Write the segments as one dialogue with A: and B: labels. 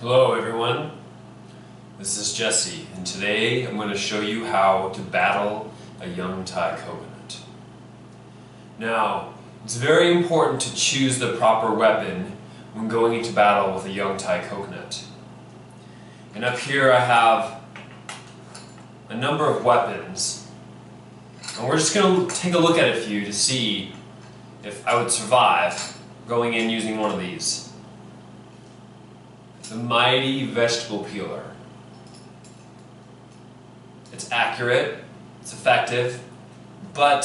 A: Hello everyone, this is Jesse, and today I'm going to show you how to battle a young Thai coconut. Now, it's very important to choose the proper weapon when going into battle with a young Thai coconut. And up here I have a number of weapons, and we're just going to take a look at a few to see if I would survive going in using one of these. The Mighty Vegetable Peeler. It's accurate, it's effective, but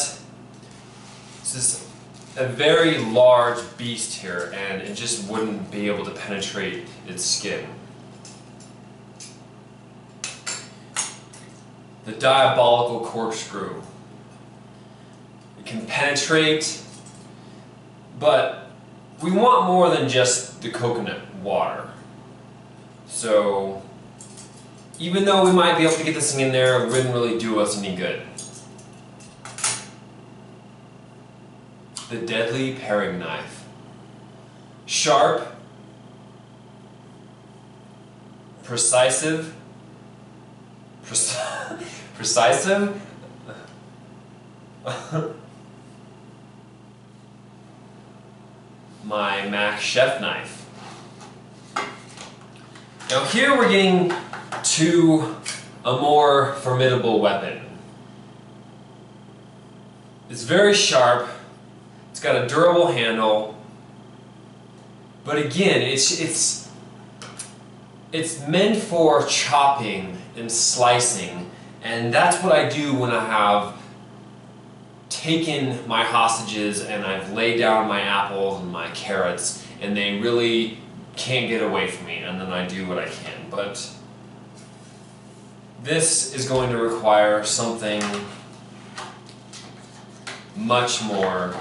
A: this is a very large beast here and it just wouldn't be able to penetrate its skin. The Diabolical Corkscrew. It can penetrate, but we want more than just the coconut water. So, even though we might be able to get this thing in there, it wouldn't really do us any good. The Deadly Paring Knife. Sharp, precisive, my Mac Chef knife. Now here we're getting to a more formidable weapon. It's very sharp, it's got a durable handle, but again, it's meant for chopping and slicing, and that's what I do when I have taken my hostages and I've laid down my apples and my carrots and they really can't get away from me, and then I do what I can. But this is going to require something much more.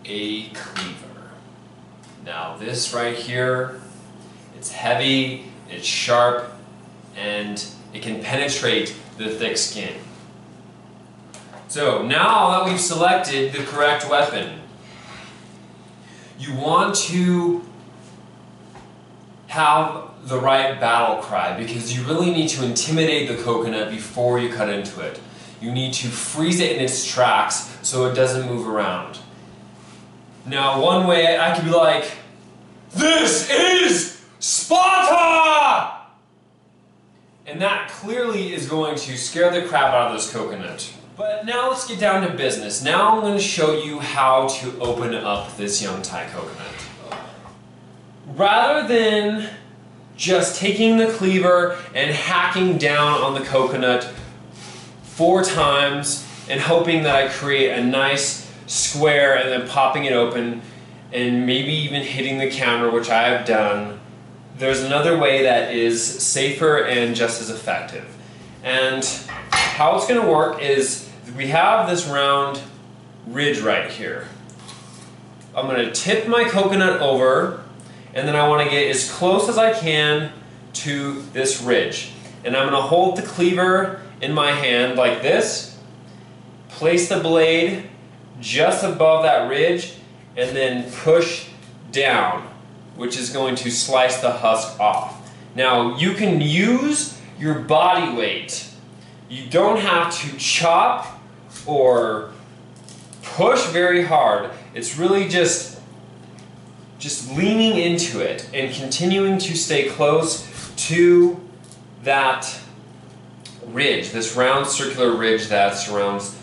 A: A cleaver. Now this right here, it's heavy, it's sharp, and it can penetrate the thick skin. So now that we've selected the correct weapon, you want to have the right battle cry because you really need to intimidate the coconut before you cut into it. You need to freeze it in its tracks so it doesn't move around. Now, one way I could be like, "This is Sparta!" And that clearly is going to scare the crap out of this coconut. But now let's get down to business. Now I'm going to show you how to open up this young Thai coconut. Rather than just taking the cleaver and hacking down on the coconut 4 times and hoping that I create a nice square and then popping it open and maybe even hitting the counter, which I have done, there's another way that is safer and just as effective. And how it's going to work is we have this round ridge right here. I'm going to tip my coconut over, and then I want to get as close as I can to this ridge. And I'm going to hold the cleaver in my hand like this, place the blade just above that ridge, and then push down, which is going to slice the husk off. Now you can use your body weight. You don't have to chop or push very hard. It's really just leaning into it and continuing to stay close to that ridge, this round circular ridge that surrounds,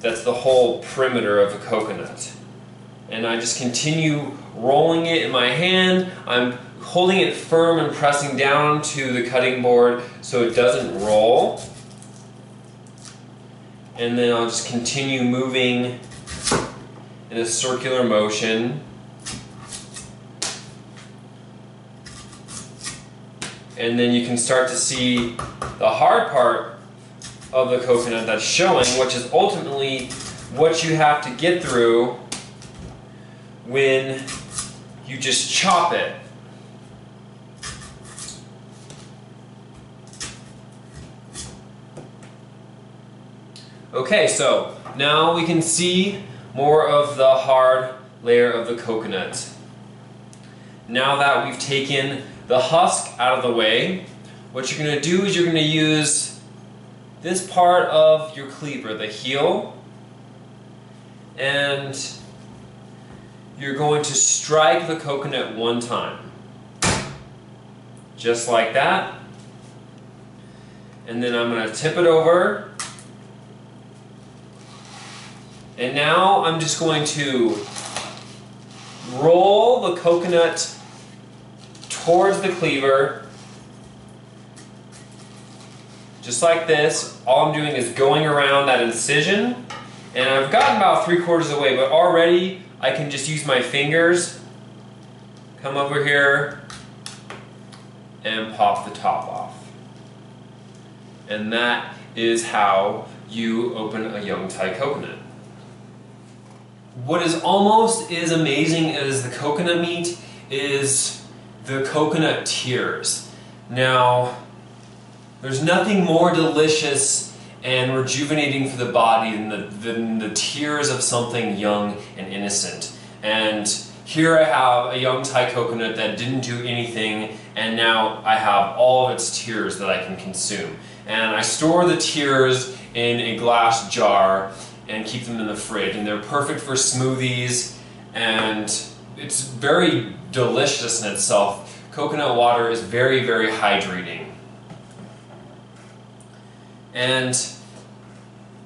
A: that's the whole perimeter of a coconut. And I just continue rolling it in my hand. I'm holding it firm and pressing down to the cutting board so it doesn't roll. And then I'll just continue moving in a circular motion. And then you can start to see the hard part of the coconut that's showing, which is ultimately what you have to get through when you just chop it. Okay, so now we can see more of the hard layer of the coconut. now that we've taken the husk out of the way, what you're going to do is you're going to use this part of your cleaver, the heel, and you're going to strike the coconut one time. Just like that. And then I'm going to tip it over. And now I'm just going to roll the coconut towards the cleaver. Just like this. All I'm doing is going around that incision. And I've gotten about 3/4 of the way, but already I can just use my fingers, come over here, and pop the top off. And that is how you open a young Thai coconut. What is almost as amazing as the coconut meat is the coconut tears. Now, there's nothing more delicious and rejuvenating for the body than the tears of something young and innocent. And here I have a young Thai coconut that didn't do anything, and now I have all of its tears that I can consume. And I store the tears in a glass jar and keep them in the fridge, and they're perfect for smoothies, and it's very delicious in itself. Coconut water is very, very hydrating. And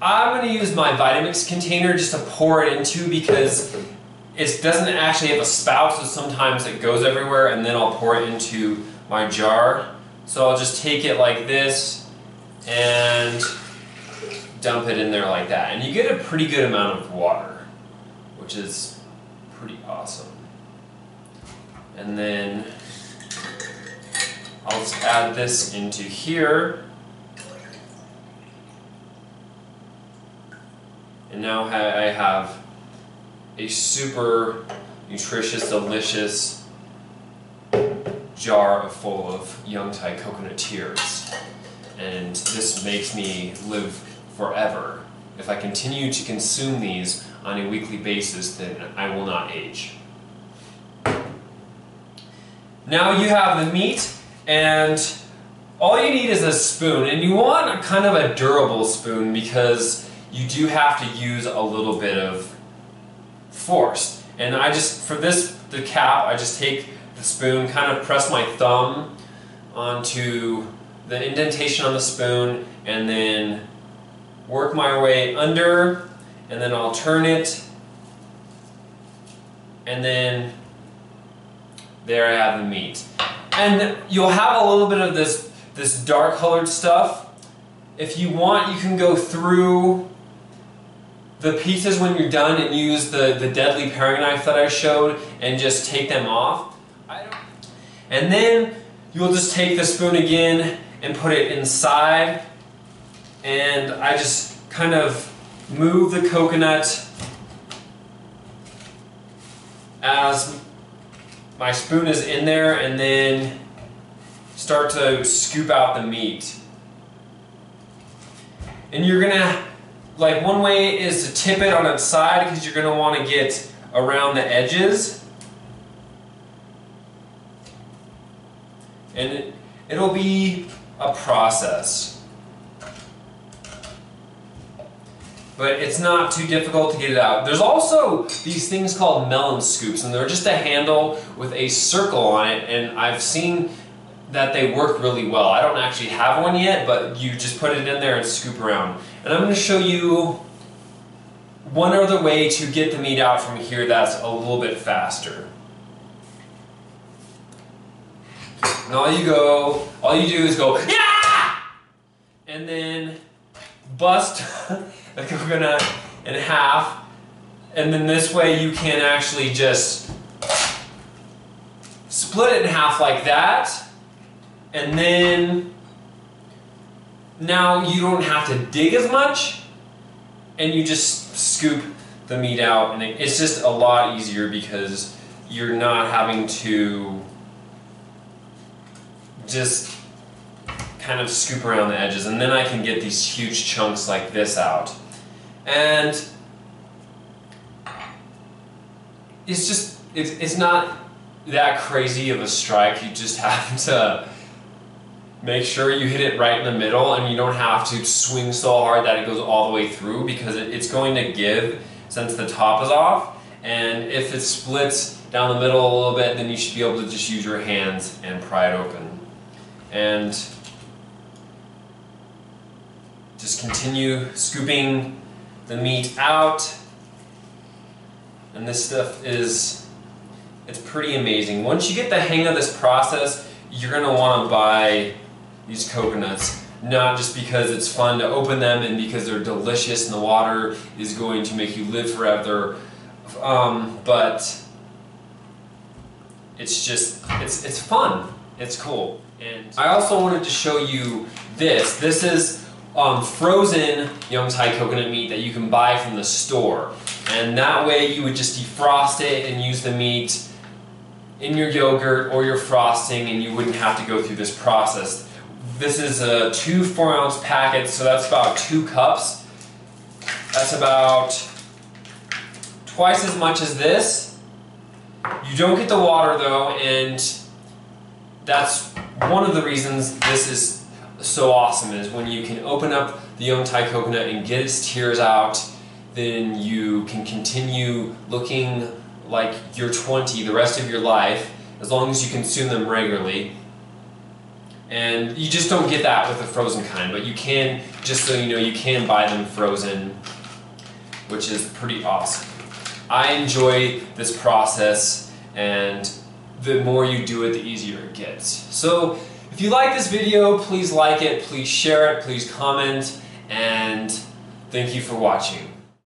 A: I'm going to use my Vitamix container just to pour it into, because it doesn't actually have a spout, so sometimes it goes everywhere, and then I'll pour it into my jar. So I'll just take it like this and dump it in there like that. And you get a pretty good amount of water, which is pretty awesome. And then I'll just add this into here. And now I have a super nutritious, delicious jar full of young Thai coconut tears. And this makes me live forever. If I continue to consume these on a weekly basis, then I will not age. Now you have the meat, and all you need is a spoon. And you want a kind of a durable spoon, because you do have to use a little bit of force. And I just, for this, the cap, I just take the spoon, kind of press my thumb onto the indentation on the spoon, and then work my way under, and then I'll turn it, and then there I have the meat. And you'll have a little bit of this dark colored stuff. If you want, you can go through the pieces when you're done and use the deadly paring knife that I showed and just take them off. And then you'll just take the spoon again and put it inside, and I just kind of move the coconut as my spoon is in there, and then start to scoop out the meat. And you're gonna, like, one way is to tip it on its side, because you're gonna want to get around the edges. And it'll be a process. But it's not too difficult to get it out. There's also these things called melon scoops, and they're just a handle with a circle on it, and I've seen that they work really well. I don't actually have one yet, but you just put it in there and scoop around. And I'm going to show you one other way to get the meat out from here that's a little bit faster. And all you do is go, yeah! And then bust the coconut in half, and then this way you can actually just split it in half like that, and then now you don't have to dig as much, and you just scoop the meat out, and it's just a lot easier because you're not having to just kind of scoop around the edges, and then I can get these huge chunks like this out. And it's just, it's not that crazy of a strike. You just have to make sure you hit it right in the middle, and you don't have to swing so hard that it goes all the way through, because it's going to give since the top is off. And if it splits down the middle a little bit, then you should be able to just use your hands and pry it open. And just continue scooping the meat out. And this stuff it's pretty amazing. Once you get the hang of this process, you're gonna wanna buy these coconuts, not just because it's fun to open them and because they're delicious and the water is going to make you live forever, but it's just, it's fun, it's cool. And I also wanted to show you this. This is frozen Yongcai coconut meat that you can buy from the store. And that way you would just defrost it and use the meat in your yogurt or your frosting, and you wouldn't have to go through this process. This is a 2 4-ounce packets, so that's about 2 cups. That's about twice as much as this. You don't get the water though, and that's one of the reasons this is so awesome, is when you can open up the Yongcai coconut and get its tears out, then you can continue looking like you're 20 the rest of your life, as long as you consume them regularly. And you just don't get that with the frozen kind, but you can, just so you know, you can buy them frozen, which is pretty awesome. I enjoy this process, and the more you do it, the easier it gets. So if you like this video, please like it, please share it, please comment, and thank you for watching.